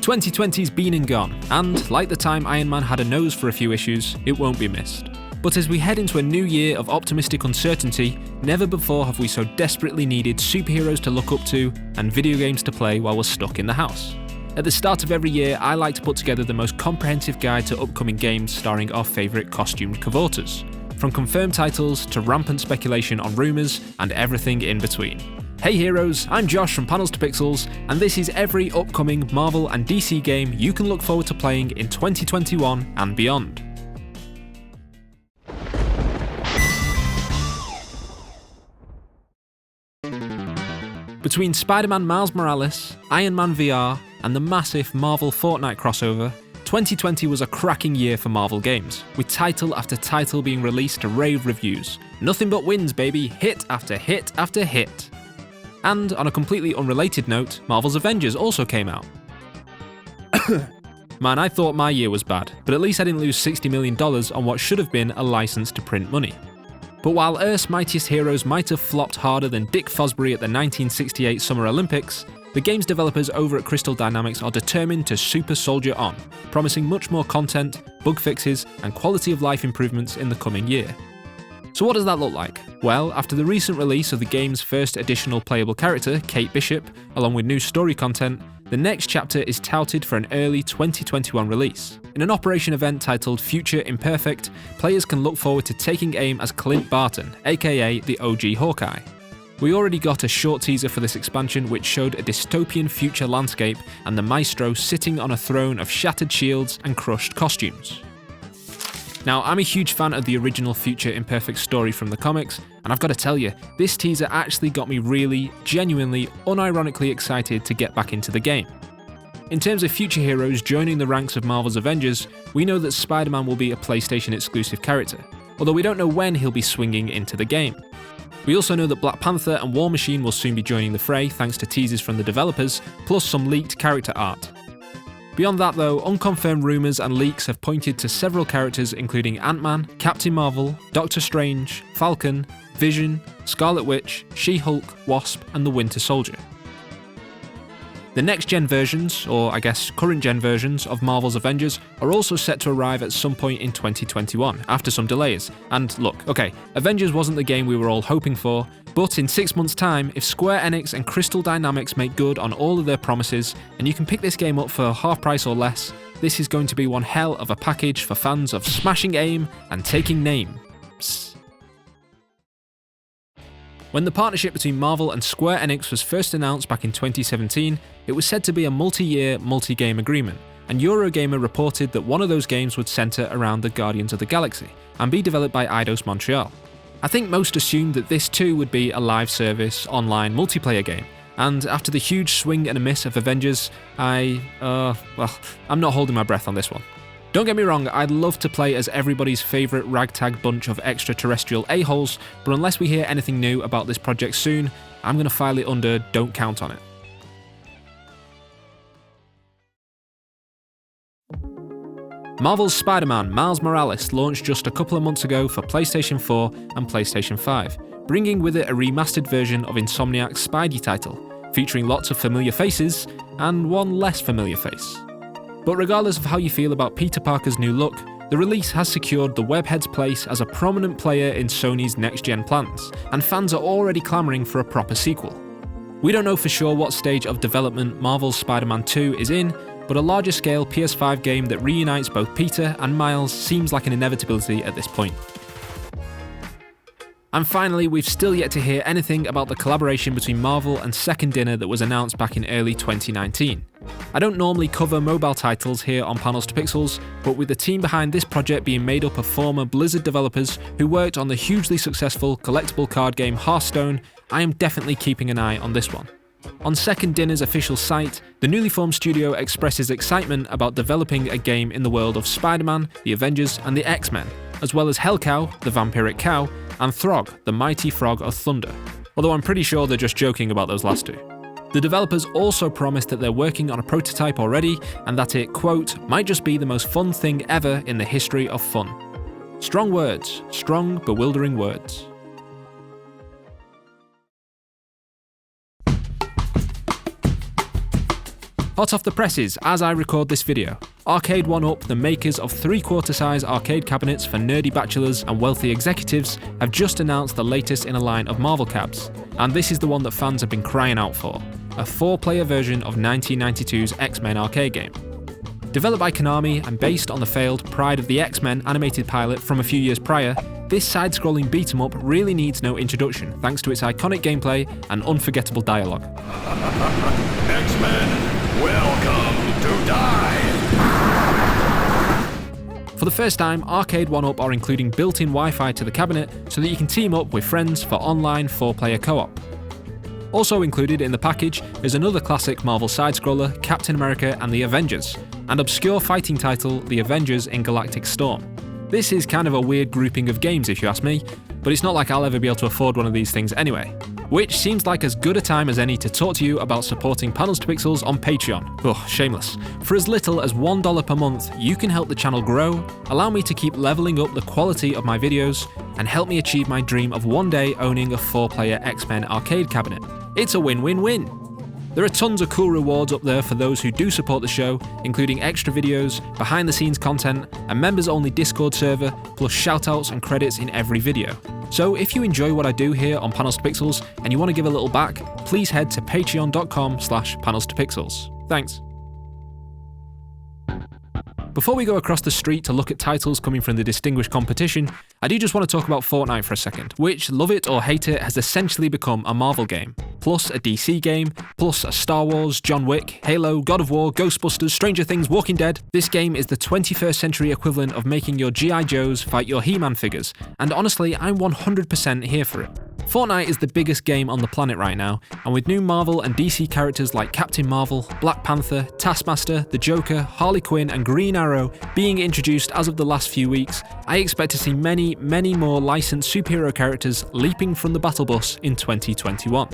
2020's been and gone, and like the time Iron Man had a nose for a few issues, it won't be missed. But as we head into a new year of optimistic uncertainty, never before have we so desperately needed superheroes to look up to and video games to play while we're stuck in the house. At the start of every year, I like to put together the most comprehensive guide to upcoming games starring our favourite costumed cavorters, from confirmed titles to rampant speculation on rumours and everything in between. Hey heroes, I'm Josh from Panels to Pixels, and this is every upcoming Marvel and DC game you can look forward to playing in 2021 and beyond. Between Spiderman Miles Morales, Iron Man VR, and the massive Marvel Fortnite crossover, 2020 was a cracking year for Marvel games, with title after title being released to rave reviews. Nothing but wins, baby, hit after hit after hit. And on a completely unrelated note, Marvel's Avengers also came out. Man, I thought my year was bad, but at least I didn't lose $60 million on what should have been a license to print money. But while Earth's mightiest heroes might have flopped harder than Dick Fosbury at the 1968 Summer Olympics, the game's developers over at Crystal Dynamics are determined to super soldier on, promising much more content, bug fixes, and quality of life improvements in the coming year. So what does that look like? Well, after the recent release of the game's first additional playable character, Kate Bishop, along with new story content, the next chapter is touted for an early 2021 release. In an Operation event titled Future Imperfect, players can look forward to taking aim as Clint Barton, aka the OG Hawkeye. We already got a short teaser for this expansion which showed a dystopian future landscape and the Maestro sitting on a throne of shattered shields and crushed costumes. Now, I'm a huge fan of the original Future Imperfect story from the comics, and I've got to tell you, this teaser actually got me really, genuinely, unironically excited to get back into the game. In terms of future heroes joining the ranks of Marvel's Avengers, we know that Spider-Man will be a PlayStation exclusive character, although we don't know when he'll be swinging into the game. We also know that Black Panther and War Machine will soon be joining the fray thanks to teasers from the developers, plus some leaked character art. Beyond that though, unconfirmed rumours and leaks have pointed to several characters including Ant-Man, Captain Marvel, Doctor Strange, Falcon, Vision, Scarlet Witch, She-Hulk, Wasp, and the Winter Soldier. The next-gen versions, or I guess current-gen versions, of Marvel's Avengers are also set to arrive at some point in 2021, after some delays. And look, okay, Avengers wasn't the game we were all hoping for, but in 6 months' time, if Square Enix and Crystal Dynamics make good on all of their promises, and you can pick this game up for half price or less, this is going to be one hell of a package for fans of smashing aim and taking names. When the partnership between Marvel and Square Enix was first announced back in 2017, it was said to be a multi-year, multi-game agreement, and Eurogamer reported that one of those games would centre around the Guardians of the Galaxy, and be developed by Eidos Montreal. I think most assumed that this too would be a live service, online multiplayer game, and after the huge swing and a miss of Avengers, I'm not holding my breath on this one. Don't get me wrong, I'd love to play as everybody's favourite ragtag bunch of extraterrestrial a-holes, but unless we hear anything new about this project soon, I'm going to file it under don't count on it. Marvel's Spider-Man Miles Morales launched just a couple of months ago for PlayStation 4 and PlayStation 5, bringing with it a remastered version of Insomniac's Spidey title, featuring lots of familiar faces and one less familiar face. But regardless of how you feel about Peter Parker's new look, the release has secured the webhead's place as a prominent player in Sony's next-gen plans, and fans are already clamouring for a proper sequel. We don't know for sure what stage of development Marvel's Spider-Man 2 is in, but a larger-scale PS5 game that reunites both Peter and Miles seems like an inevitability at this point. And finally, we've still yet to hear anything about the collaboration between Marvel and Second Dinner that was announced back in early 2019. I don't normally cover mobile titles here on Panels to Pixels, but with the team behind this project being made up of former Blizzard developers who worked on the hugely successful collectible card game Hearthstone, I am definitely keeping an eye on this one. On Second Dinner's official site, the newly formed studio expresses excitement about developing a game in the world of Spider-Man, the Avengers, and the X-Men, as well as Hellcow, the vampiric cow, and Throg, the mighty frog of thunder, although I'm pretty sure they're just joking about those last two. The developers also promised that they're working on a prototype already, and that it, quote, might just be the most fun thing ever in the history of fun. Strong words, strong, bewildering words. Hot off the presses as I record this video, Arcade 1UP, the makers of 3/4 size arcade cabinets for nerdy bachelors and wealthy executives, have just announced the latest in a line of Marvel cabs, and this is the one that fans have been crying out for, a 4-player version of 1992's X-Men arcade game. Developed by Konami and based on the failed Pride of the X-Men animated pilot from a few years prior, this side-scrolling beat-em-up really needs no introduction thanks to its iconic gameplay and unforgettable dialogue. X-Men Welcome to die! For the first time, Arcade 1UP are including built-in Wi-Fi to the cabinet so that you can team up with friends for online 4-player co-op. Also included in the package is another classic Marvel side-scroller, Captain America and the Avengers, and obscure fighting title, The Avengers in Galactic Storm. This is kind of a weird grouping of games if you ask me, but it's not like I'll ever be able to afford one of these things anyway. Which seems like as good a time as any to talk to you about supporting Panels to Pixels on Patreon. Ugh, shameless. For as little as $1 per month, you can help the channel grow, allow me to keep leveling up the quality of my videos, and help me achieve my dream of one day owning a 4-player X-Men arcade cabinet. It's a win-win-win! There are tons of cool rewards up there for those who do support the show, including extra videos, behind-the-scenes content, a members-only Discord server, plus shoutouts and credits in every video. So if you enjoy what I do here on Panels to Pixels and you want to give a little back, please head to patreon.com/panelstopixels. Thanks. Before we go across the street to look at titles coming from the distinguished competition, I do just want to talk about Fortnite for a second, which, love it or hate it, has essentially become a Marvel game, plus a DC game, plus a Star Wars, John Wick, Halo, God of War, Ghostbusters, Stranger Things, Walking Dead. This game is the 21st century equivalent of making your G.I. Joes fight your He-Man figures, and honestly, I'm 100% here for it. Fortnite is the biggest game on the planet right now, and with new Marvel and DC characters like Captain Marvel, Black Panther, Taskmaster, the Joker, Harley Quinn and Green Arrow being introduced as of the last few weeks, I expect to see many more licensed superhero characters leaping from the battle bus in 2021.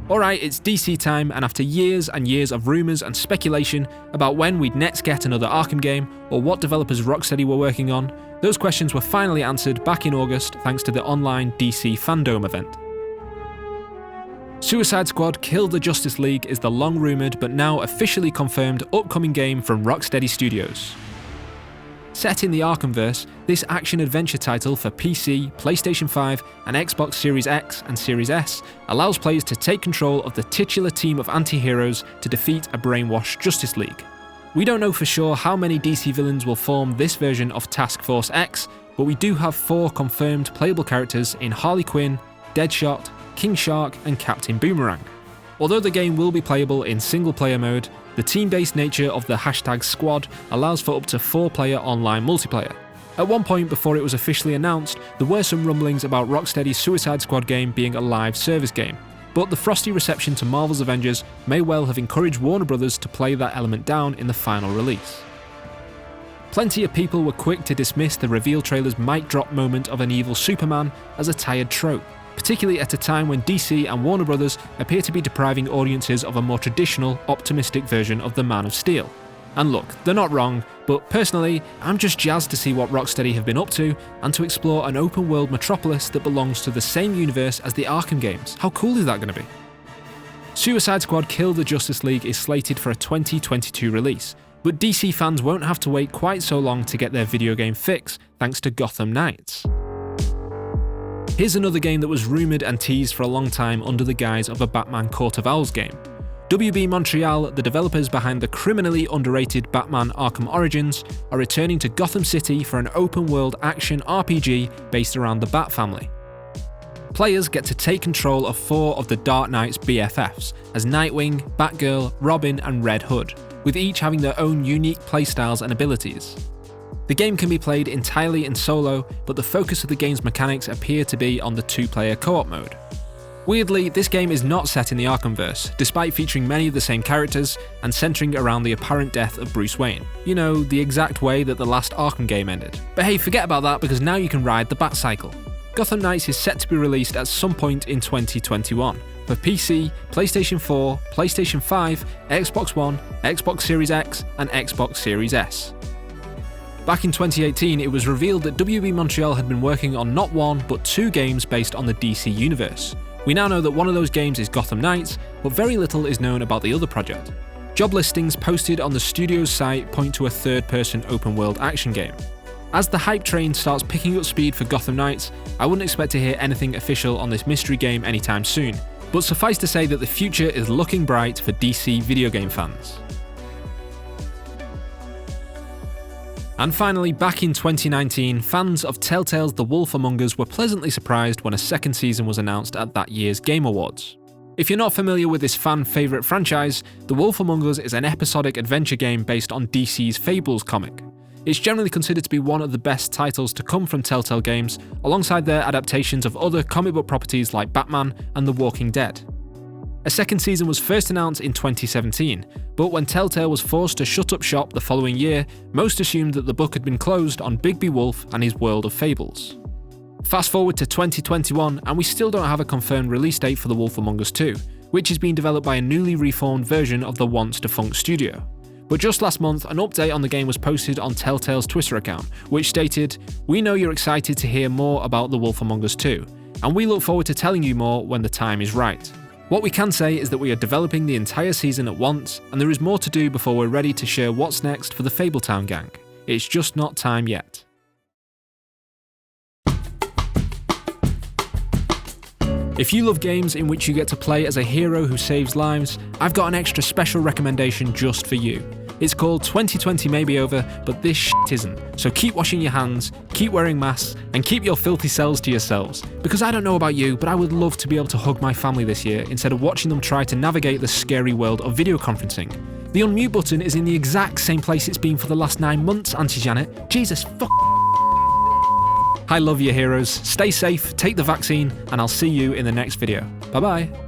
Alright, it's DC time, and after years and years of rumours and speculation about when we'd next get another Arkham game, or what developers Rocksteady were working on, those questions were finally answered back in August thanks to the online DC Fandom event. Suicide Squad Kill the Justice League is the long-rumoured but now officially confirmed upcoming game from Rocksteady Studios. Set in the Arkhamverse, this action-adventure title for PC, PlayStation 5 and Xbox Series X and Series S allows players to take control of the titular team of anti-heroes to defeat a brainwashed Justice League. We don't know for sure how many DC villains will form this version of Task Force X, but we do have 4 confirmed playable characters in Harley Quinn, Deadshot, King Shark and Captain Boomerang. Although the game will be playable in single-player mode, the team-based nature of the #squad allows for up to 4-player online multiplayer. At one point before it was officially announced, there were some rumblings about Rocksteady's Suicide Squad game being a live service game, but the frosty reception to Marvel's Avengers may well have encouraged Warner Bros. To play that element down in the final release. Plenty of people were quick to dismiss the reveal trailer's mic drop moment of an evil Superman as a tired trope, particularly at a time when DC and Warner Bros. Appear to be depriving audiences of a more traditional, optimistic version of the Man of Steel. And look, they're not wrong, but personally, I'm just jazzed to see what Rocksteady have been up to, and to explore an open-world metropolis that belongs to the same universe as the Arkham games. How cool is that going to be? Suicide Squad Kill the Justice League is slated for a 2022 release, but DC fans won't have to wait quite so long to get their video game fix, thanks to Gotham Knights. Here's another game that was rumoured and teased for a long time under the guise of a Batman Court of Owls game. WB Montreal, the developers behind the criminally underrated Batman Arkham Origins, are returning to Gotham City for an open-world action RPG based around the Bat family. Players get to take control of 4 of the Dark Knight's BFFs as Nightwing, Batgirl, Robin and Red Hood, with each having their own unique playstyles and abilities. The game can be played entirely in solo, but the focus of the game's mechanics appear to be on the 2-player co-op mode. Weirdly, this game is not set in the Arkhamverse, despite featuring many of the same characters and centering around the apparent death of Bruce Wayne. You know, the exact way that the last Arkham game ended. But hey, forget about that because now you can ride the Bat-cycle. Gotham Knights is set to be released at some point in 2021 for PC, PlayStation 4, PlayStation 5, Xbox One, Xbox Series X and Xbox Series S. Back in 2018, it was revealed that WB Montreal had been working on not 1 but 2 games based on the DC universe, We now know that one of those games is Gotham Knights, but very little is known about the other project. Job listings posted on the studio's site point to a third-person open-world action game. As the hype train starts picking up speed for Gotham Knights, I wouldn't expect to hear anything official on this mystery game anytime soon, but suffice to say that the future is looking bright for DC video game fans. And finally, back in 2019, fans of Telltale's The Wolf Among Us were pleasantly surprised when a second season was announced at that year's Game Awards. If you're not familiar with this fan favourite franchise, The Wolf Among Us is an episodic adventure game based on DC's Fables comic. It's generally considered to be one of the best titles to come from Telltale games, alongside their adaptations of other comic book properties like Batman and The Walking Dead. A second season was first announced in 2017, but when Telltale was forced to shut up shop the following year, most assumed that the book had been closed on Bigby Wolf and his world of fables. Fast forward to 2021 and we still don't have a confirmed release date for The Wolf Among Us 2, which is being developed by a newly reformed version of the once defunct studio. But just last month, an update on the game was posted on Telltale's Twitter account, which stated, "We know you're excited to hear more about The Wolf Among Us 2, and we look forward to telling you more when the time is right. What we can say is that we are developing the entire season at once, and there is more to do before we're ready to share what's next for the Fabletown gang. It's just not time yet." If you love games in which you get to play as a hero who saves lives, I've got an extra special recommendation just for you. It's called 2020 May Be Over, but this shit isn't. So keep washing your hands, keep wearing masks, and keep your filthy selves to yourselves. Because I don't know about you, but I would love to be able to hug my family this year instead of watching them try to navigate the scary world of video conferencing. The unmute button is in the exact same place it's been for the last 9 months, Auntie Janet. Jesus fuck. I love you, heroes. Stay safe, take the vaccine, and I'll see you in the next video. Bye bye.